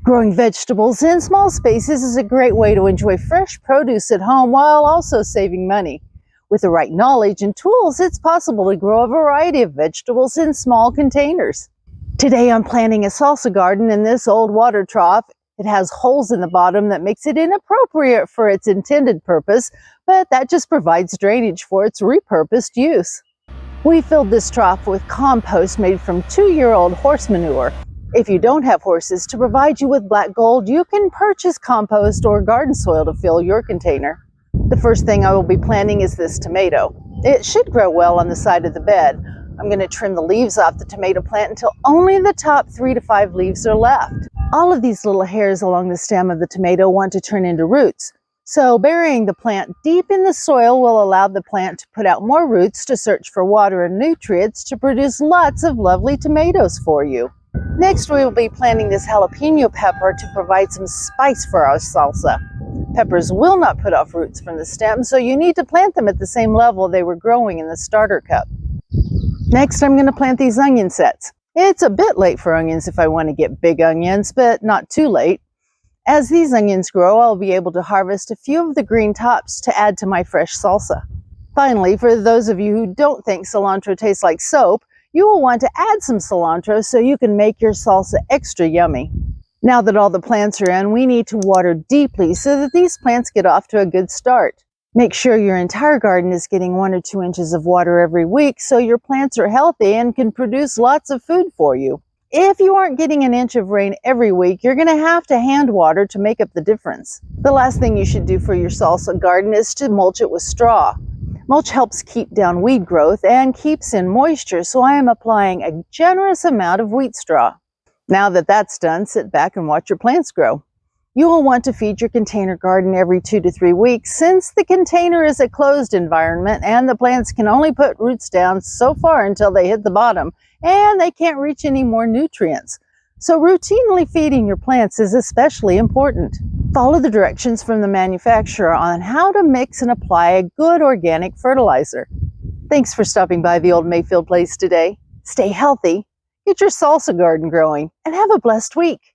Growing vegetables in small spaces is a great way to enjoy fresh produce at home while also saving money. With the right knowledge and tools, it's possible to grow a variety of vegetables in small containers. Today I'm planting a salsa garden in this old water trough. It has holes in the bottom that makes it inappropriate for its intended purpose, but that just provides drainage for its repurposed use. We filled this trough with compost made from 2-year-old horse manure. If you don't have horses to provide you with black gold, you can purchase compost or garden soil to fill your container. The first thing I will be planting is this tomato. It should grow well on the side of the bed. I'm going to trim the leaves off the tomato plant until only the top 3 to 5 leaves are left. All of these little hairs along the stem of the tomato want to turn into roots. So burying the plant deep in the soil will allow the plant to put out more roots to search for water and nutrients to produce lots of lovely tomatoes for you. Next, we will be planting this jalapeno pepper to provide some spice for our salsa. Peppers will not put off roots from the stem, so you need to plant them at the same level they were growing in the starter cup. Next, I'm going to plant these onion sets. It's a bit late for onions if I want to get big onions, but not too late. As these onions grow, I'll be able to harvest a few of the green tops to add to my fresh salsa. Finally, for those of you who don't think cilantro tastes like soap, you will want to add some cilantro so you can make your salsa extra yummy. Now that all the plants are in, we need to water deeply so that these plants get off to a good start. Make sure your entire garden is getting 1 or 2 inches of water every week so your plants are healthy and can produce lots of food for you. If you aren't getting an inch of rain every week, you're going to have to hand water to make up the difference. The last thing you should do for your salsa garden is to mulch it with straw. Mulch helps keep down weed growth and keeps in moisture, so I am applying a generous amount of wheat straw. Now that that's done, sit back and watch your plants grow. You will want to feed your container garden every 2 to 3 weeks since the container is a closed environment and the plants can only put roots down so far until they hit the bottom and they can't reach any more nutrients. So routinely feeding your plants is especially important. Follow the directions from the manufacturer on how to mix and apply a good organic fertilizer. Thanks for stopping by the old Mayfield place today. Stay healthy, get your salsa garden growing, and have a blessed week.